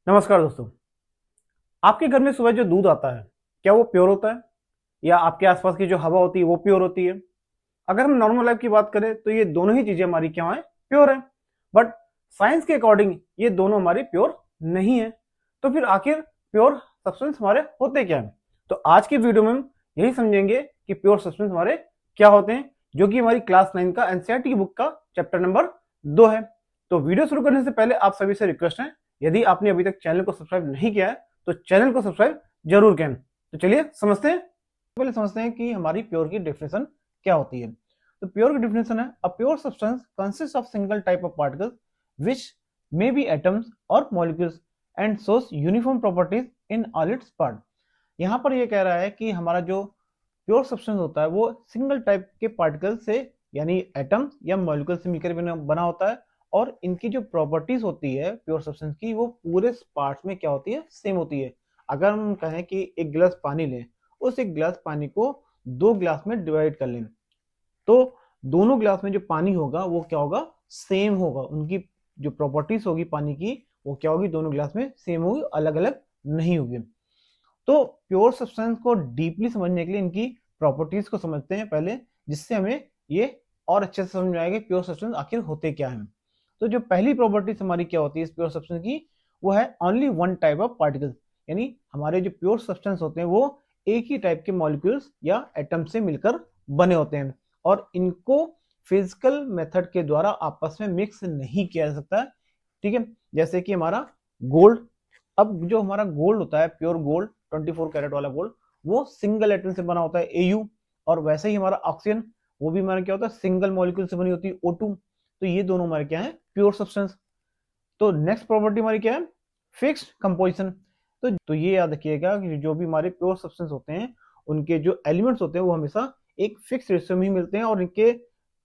नमस्कार दोस्तों। आपके घर में सुबह जो दूध आता है, क्या वो प्योर होता है या आपके आसपास की जो हवा होती है वो प्योर होती है? अगर हम नॉर्मल लाइफ की बात करें तो ये दोनों ही चीजें हमारी क्या है, प्योर है। बट साइंस के अकॉर्डिंग ये दोनों हमारी प्योर नहीं है। तो फिर आखिर प्योर सब्सटेंस हमारे होते क्या है? तो आज की वीडियो में हम यही समझेंगे कि प्योर सब्सटेंस हमारे क्या होते हैं, जो कि हमारी क्लास 9 का एनसीईआरटी की बुक का चैप्टर नंबर 2 है। तो वीडियो शुरू करने से पहले आप सभी से रिक्वेस्ट है, यदि आपने अभी तक चैनल को सब्सक्राइब नहीं किया है तो चैनल को सब्सक्राइब जरूर करें। तो चलिए समझते हैं। पहले समझते हैं कि हमारी प्योर की डेफिनेशन क्या होती है। तो प्योर की डेफिनेशन है, a pure substance consist of single type of particles which may be atoms और molecules and shows uniform properties in all its part. यहाँ पर ये कह रहा है कि हमारा जो प्योर सब्सटेंस होता है वो सिंगल टाइप के पार्टिकल से यानी एटम या मॉलिक्यूल से मिलकर बना होता है, और इनकी जो प्रॉपर्टीज होती है प्योर सब्सटेंस की वो पूरे पार्ट्स में क्या होती है, सेम होती है। अगर हम कहें कि एक गिलास पानी लें, उस एक गिलास पानी को दो गिलास में डिवाइड कर लें, तो दोनों गिलास में जो पानी होगा वो क्या होगा, सेम होगा। उनकी जो प्रॉपर्टीज होगी पानी की वो क्या होगी, दोनों गिलास में सेम होगी, अलग अलग नहीं होगी। तो प्योर सब्सटेंस को डीपली समझने के लिए इनकी प्रॉपर्टीज को समझते हैं पहले, जिससे हमें ये और अच्छे से समझ में आएगा प्योर सब्सटेंस आखिर होते क्या है। तो जो पहली प्रॉपर्टीज हमारी क्या होती है इस प्योर सब्सटेंस की, वो है only one type of particles. यानी हमारे जो प्योर सब्सटेंस होते हैं वो एक ही टाइप के मॉलिक्यूल्स या एटम से मिलकर बने होते हैं, और इनको फिजिकल मेथड के द्वारा आपस में मिक्स नहीं किया जा सकता। ठीक है, जैसे कि हमारा गोल्ड। अब जो हमारा गोल्ड होता है, प्योर गोल्ड 24 कैरेट वाला गोल्ड, वो सिंगल एटम से बना होता है Au। और वैसे ही हमारा ऑक्सीजन, वो भी हमारा क्या होता है, सिंगल मॉलिक्यूल से बनी होती है O2। तो ये दोनों हमारे क्या है, प्योर सब्सटेंस। तो नेक्स्ट प्रॉपर्टी हमारी क्या है, फिक्स्ड कंपोजिशन। तो ये याद रखिएगा कि जो भी हमारे प्योर सब्सटेंस होते हैं उनके जो एलिमेंट्स होते हैं वो हमेशा एक फिक्स रेशियो में ही मिलते हैं, और इनके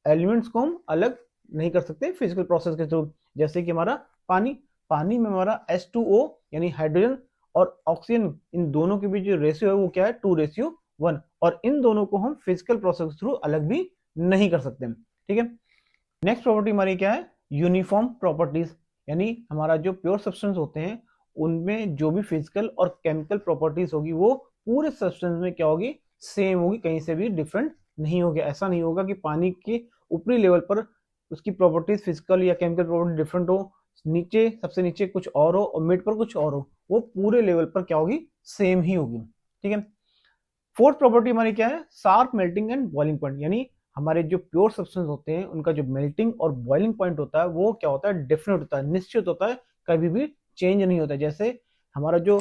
एलिमेंट्स को हम अलग नहीं कर सकते फिजिकल प्रोसेस के थ्रू। जैसे कि हमारा पानी, पानी में हमारा H2O यानी हाइड्रोजन और ऑक्सीजन, इन दोनों के बीच जो रेशियो है वो क्या है, 2:1। और इन दोनों को हम फिजिकल प्रोसेस के थ्रू अलग भी नहीं कर सकते। ठीक है, नेक्स्ट प्रॉपर्टी हमारी क्या है, यूनिफॉर्म प्रॉपर्टीज। यानी हमारा जो प्योर सब्सटेंस होते हैं उनमें जो भी फिजिकल और केमिकल प्रॉपर्टीज होगी वो पूरे सब्सटेंस में क्या होगी, सेम होगी, कहीं से भी डिफरेंट नहीं होगी। ऐसा नहीं होगा कि पानी के ऊपरी लेवल पर उसकी प्रॉपर्टीज फिजिकल या केमिकल प्रॉपर्टी डिफरेंट हो, नीचे सबसे नीचे कुछ और हो और मिड पर कुछ और हो, वो पूरे लेवल पर क्या होगी, सेम ही होगी। ठीक है, फोर्थ प्रॉपर्टी हमारी क्या है, sharp melting and boiling point. यानी हमारे जो प्योर सब्सटेंस होते हैं उनका जो मेल्टिंग और बॉइलिंग पॉइंट होता है वो क्या होता है, डिफरेंट होता है, निश्चित होता है, कभी भी चेंज नहीं होता। जैसे हमारा जो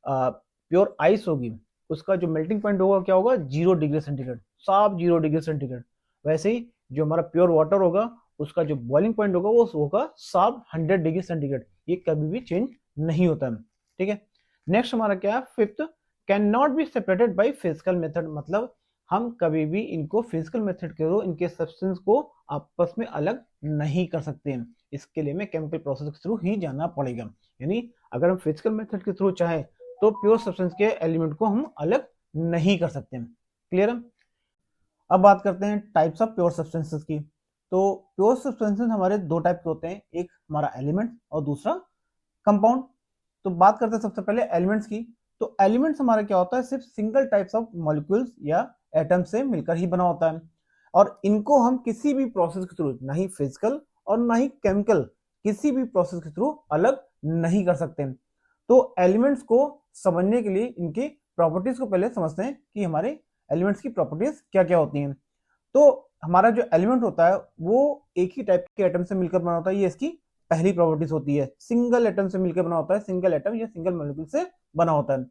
प्योर आइस होगी उसका जो मेल्टिंग पॉइंट होगा क्या होगा, 0 डिग्री सेंटीग्रेड, साफ 0 डिग्री सेंटीग्रेड। वैसे ही जो हमारा प्योर वाटर होगा उसका जो बॉइलिंग पॉइंट होगा वो होगा साफ 100 डिग्री सेंटीग्रेड। ये कभी भी चेंज नहीं होता है। ठीक है, नेक्स्ट हमारा क्या है, fifth, can not be separated by physical method. मतलब हम कभी भी इनको फिजिकल मेथड के थ्रू इनके सब्सटेंस को आपस में अलग नहीं कर सकते हैं। इसके लिए हमें केमिकल प्रोसेस के थ्रू ही जाना पड़ेगा। यानी अगर हम फिजिकल मेथड के थ्रू चाहें तो प्योर सब्सटेंस के एलिमेंट को हम अलग नहीं कर सकते हैं। क्लियर है? अब बात करते हैं टाइप्स ऑफ प्योर सब्सटेंसेस की। तो प्योर सब्सटेंसेस हमारे दो टाइप के होते हैं, एक हमारा एलिमेंट और दूसरा कंपाउंड। तो बात करते हैं सबसे पहले एलिमेंट्स की। तो एलिमेंट्स हमारा क्या होता है, सिर्फ सिंगल टाइप्स ऑफ मॉलिक्यूल्स या एटम से मिलकर ही बना होता है, और इनको हम किसी भी प्रोसेस के थ्रू, ना ही फिजिकल और ना ही केमिकल, किसी भी प्रोसेस के थ्रू अलग नहीं कर सकते। तो एलिमेंट्स को समझने के लिए इनकी प्रॉपर्टीज को पहले समझते हैं कि हमारे एलिमेंट्स की प्रॉपर्टीज क्या क्या होती हैं। तो हमारा जो एलिमेंट होता है वो एक ही टाइप के एटम से मिलकर बना होता है, ये इसकी पहली प्रॉपर्टीज होती है। सिंगल एटम से मिलकर बना होता है, सिंगल एटम या सिंगल मॉलिक्यूल से बना होता है।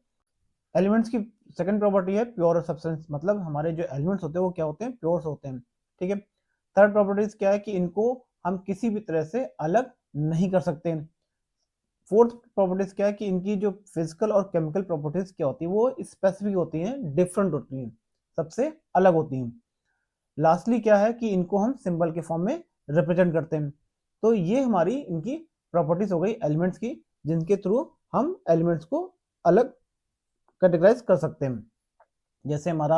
एलिमेंट्स की सेकंड प्रॉपर्टी है प्योर सब्सटेंस, मतलब हमारे जो एलिमेंट्स होते हैं वो क्या होते हैं, प्योर होते हैं। ठीक है, थर्ड प्रॉपर्टीज क्या है कि इनको हम किसी भी तरह से अलग नहीं कर सकते। फोर्थ प्रॉपर्टीज क्या है कि इनकी जो फिजिकल और केमिकल प्रॉपर्टीज क्या होती है वो स्पेसिफिक होती हैं, डिफरेंट होती हैं, सबसे अलग होती हैं। लास्टली क्या है कि इनको हम सिंबल के फॉर्म में रिप्रेजेंट करते हैं। तो ये हमारी इनकी प्रॉपर्टीज हो गई एलिमेंट्स की, जिनके थ्रू हम एलिमेंट्स को अलग कैटेगराइज कर सकते हैं। जैसे हमारा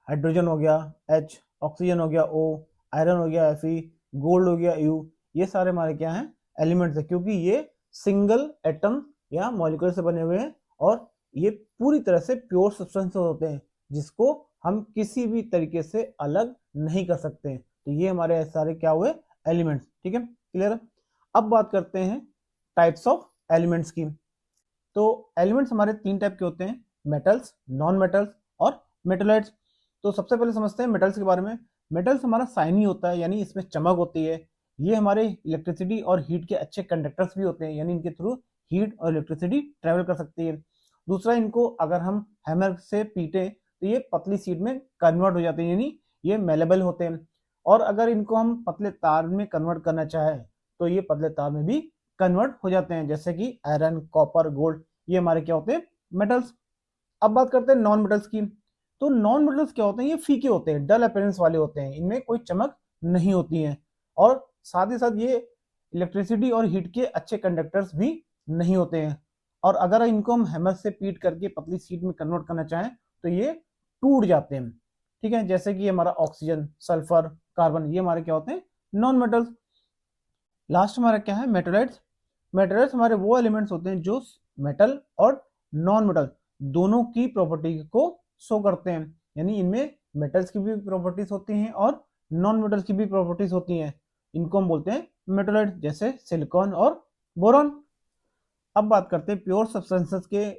हाइड्रोजन हो गया H, ऑक्सीजन हो गया O, आयरन हो गया Fe, गोल्ड हो गया U। ये सारे हमारे क्या हैं, एलिमेंट्स है, क्योंकि ये सिंगल एटम या मॉलिक्यूल से बने हुए हैं, और ये पूरी तरह से प्योर सब्सटेंस होते हैं जिसको हम किसी भी तरीके से अलग नहीं कर सकते हैं। तो ये हमारे सारे क्या हुए, एलिमेंट्स। ठीक है, क्लियर है। अब बात करते हैं टाइप्स ऑफ एलिमेंट्स की। तो एलिमेंट्स हमारे तीन टाइप के होते हैं, मेटल्स, नॉन मेटल्स और मेटलाइट्स। तो सबसे पहले समझते हैं मेटल्स के बारे में। मेटल्स हमारा शाइनी होता है, यानी इसमें चमक होती है। ये हमारे इलेक्ट्रिसिटी और हीट के अच्छे कंडक्टर्स भी होते हैं, यानी इनके थ्रू हीट और इलेक्ट्रिसिटी ट्रेवल कर सकती है। दूसरा, इनको अगर हम हैमर से पीटे तो ये पतली शीट में कन्वर्ट हो जाते हैं, यानी ये मेलेबल होते हैं। और अगर इनको हम पतले तार में कन्वर्ट करना चाहें तो ये पतले तार में भी कन्वर्ट हो जाते हैं, जैसे कि आयरन, कॉपर, गोल्ड, ये हमारे क्या होते हैं, मेटल्स। अब बात करते हैं नॉन मेटल्स की। तो नॉन मेटल्स क्या होते हैं, ये फीके होते हैं, डल अपीयरेंस वाले होते हैं, इनमें कोई चमक नहीं होती है, और साथ ही साथ ये इलेक्ट्रिसिटी और हीट के अच्छे कंडक्टर्स भी नहीं होते हैं। और अगर इनको हम हैमर से पीट करके पतली शीट में कन्वर्ट करना चाहें तो ये टूट जाते हैं। ठीक है, जैसे कि हमारा ऑक्सीजन, सल्फर, कार्बन, ये हमारे क्या होते हैं, नॉन मेटल्स। लास्ट हमारा क्या है, मेटेराइट्स। मेटेराइट्स हमारे वो एलिमेंट्स होते हैं जो मेटल और नॉन मेटल दोनों की प्रॉपर्टी को शो करते हैं, यानी इनमें मेटल्स की भी प्रॉपर्टीज होती हैं और नॉन मेटल्स की भी प्रॉपर्टीज होती हैं। इनको हम बोलते हैं मेटेराइट्स, जैसे सिलिकॉन और बोरॉन। अब बात करते हैं प्योर सब्सटेंसेस के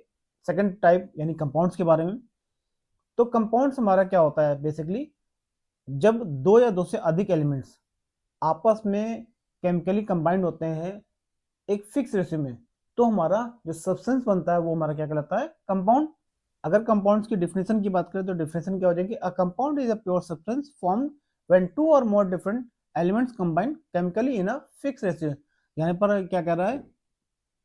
सेकंड टाइप यानी कंपाउंड्स के बारे में। तो कंपाउंड्स हमारा क्या होता है, बेसिकली जब दो या दो से अधिक एलिमेंट्स आपस में केमिकली कंबाइंड होते हैं एक फिक्स रेशियो में, तो हमारा जो सब्सटेंस बनता है वो हमारा क्या कहलाता है, कंपाउंड। अगर कंपाउंड्स की डिफिनेशन की बात करें तो डिफिनेशन क्या हो जाएगी, a compound is a pure substance formed when two और more different elements combined chemically in a fix ratio. यहाँ पर क्या कह रहा है,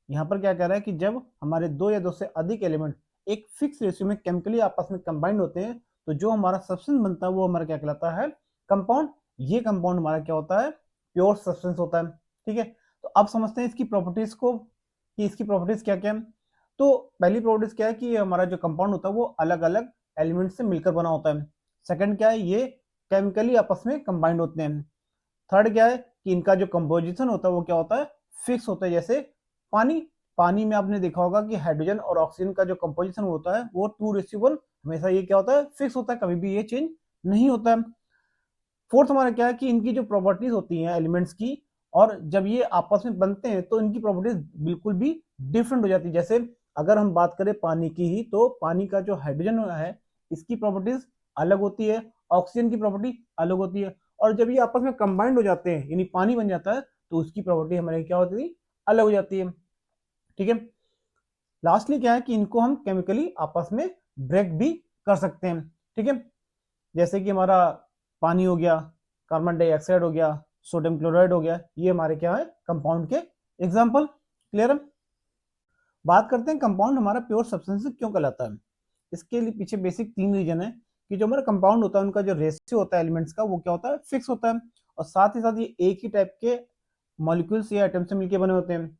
यहाँ पर क्या कह रहा है कि जब हमारे दो या दो से अधिक एलिमेंट एक फिक्स रेशियो में केमिकली आपस में कंबाइंड होते हैं तो जो हमारा सब्सटेंस बनता है वो हमारा क्या कहलाता है, कंपाउंड। ये कंपाउंड हमारा क्या होता है, प्योर सब्सटेंस होता है। ठीक है, तो अब समझते हैं इसकी प्रॉपर्टीज को कि इसकी प्रॉपर्टीज क्या क्या है। तो पहली प्रॉपर्टीज क्या है कि हमारा जो कंपाउंड होता है वो अलग अलग एलिमेंट से मिलकर बना होता है। सेकंड क्या है, ये केमिकली आपस में कंबाइंड होते हैं। थर्ड क्या है कि इनका जो कंपोजिशन होता है वो क्या होता है, फिक्स होता है। जैसे पानी, पानी में आपने देखा होगा कि हाइड्रोजन और ऑक्सीजन का जो कंपोजिशन होता है वो 2:1, हमेशा ये क्या होता है, फिक्स होता है, कभी भी ये चेंज नहीं होता है। फोर्थ हमारा क्या है कि इनकी जो प्रॉपर्टीज होती हैं एलिमेंट्स की, और जब ये आपस में बनते हैं तो इनकी प्रॉपर्टीज बिल्कुल भी डिफरेंट हो जाती है। जैसे अगर हम बात करें पानी की ही, तो पानी का जो हाइड्रोजन है इसकी प्रॉपर्टीज अलग होती है, ऑक्सीजन की प्रॉपर्टी अलग होती है, और जब ये आपस में कंबाइंड हो जाते हैं यानी पानी बन जाता है तो उसकी प्रॉपर्टी हमारे क्या होती है, अलग हो जाती है। ठीक है, लास्टली क्या है कि इनको हम केमिकली आपस में ब्रेक भी कर सकते हैं। ठीक है, जैसे कि हमारा पानी हो गया, कार्बन डाइऑक्साइड हो गया, सोडियम क्लोराइड हो गया, ये हमारे क्या है, कंपाउंड के एग्जाम्पल। क्लियर है। बात करते हैं कंपाउंड हमारा प्योर सब्सटेंस क्यों कहलाता है। इसके लिए पीछे बेसिक तीन रीजन है कि जो हमारा कंपाउंड होता है उनका जो रेशियो होता है एलिमेंट्स का वो क्या होता है, फिक्स होता है, और साथ ही साथ ये एक ही टाइप के मॉलिक्यूल्स या एटम से मिलकर बने होते हैं।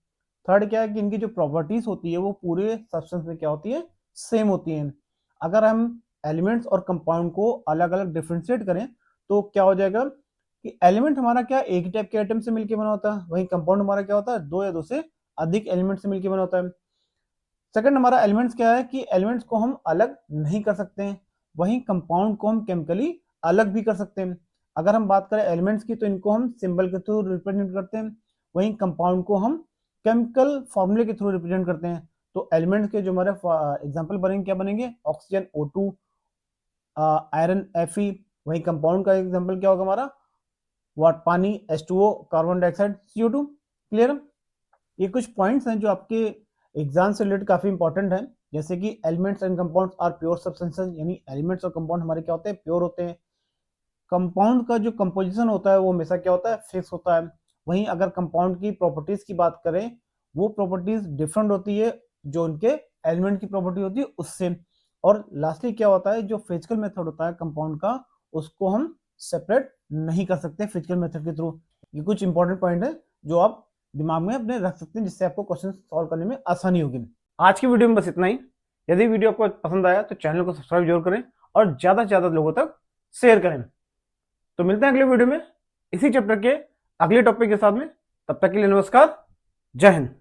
थर्ड क्या है कि इनकी जो प्रॉपर्टीज होती है वो पूरे सब्सटेंस में क्या होती है, सेम होती है। अगर हम एलिमेंट्स और कंपाउंड को अलग अलग डिफ्रेंशिएट करें तो क्या हो जाएगा कि एलिमेंट हमारा क्या एक ही टाइप के एटम से मिलकर बना होता है, वहीं कंपाउंड हमारा क्या होता है, दो या दो से अधिक एलिमेंट से मिलकर बना होता है। सेकंड हमारा एलिमेंट्स क्या है कि एलिमेंट्स को हम अलग नहीं कर सकते हैं, वहीं कंपाउंड को हम केमिकली अलग भी कर सकते हैं। अगर हम बात करें एलिमेंट्स की तो इनको हम सिंबल के थ्रू रिप्रेजेंट करते हैं, वहीं कंपाउंड को हम केमिकल फॉर्मूले के थ्रू रिप्रेजेंट करते हैं। तो एलिमेंट्स के जो हमारे एग्जांपल बनेंगे क्या बनेंगे, ऑक्सीजन O2, आयरन Fe। वहीं कंपाउंड का एग्जांपल क्या होगा हमारा, पानी H2O, carbon dioxide CO2। Clear. ये कुछ पॉइंट्स हैं जो आपके एग्जाम से रिलेटेड काफी इंपॉर्टेंट है, जैसे कि elements and compounds are pure substances, यानी एलिमेंट्स और कंपाउंड हमारे क्या होते हैं, प्योर होते हैं। कंपाउंड का जो कंपोजिशन होता है वो हमेशा क्या होता है, फिक्स होता है। वहीं अगर कंपाउंड की प्रॉपर्टीज की बात करें वो प्रॉपर्टीज डिफरेंट होती है जो उनके एलिमेंट की प्रॉपर्टी होती है उससे। और लास्टली क्या होता है, जो फिजिकल मेथड होता है कंपाउंड का उसको हम सेपरेट नहीं कर सकते फिजिकल मेथड के थ्रू। ये कुछ इंपॉर्टेंट पॉइंट है जो आप दिमाग में अपने रख सकते हैं, जिससे आपको क्वेश्चन सॉल्व करने में आसानी होगी। आज की वीडियो में बस इतना ही। यदि वीडियो आपको पसंद आया तो चैनल को सब्सक्राइब जरूर करें और ज्यादा से ज्यादा लोगों तक शेयर करें। तो मिलते हैं अगले वीडियो में इसी चैप्टर के अगले टॉपिक के साथ में। तब तक के लिए नमस्कार, जय हिंद।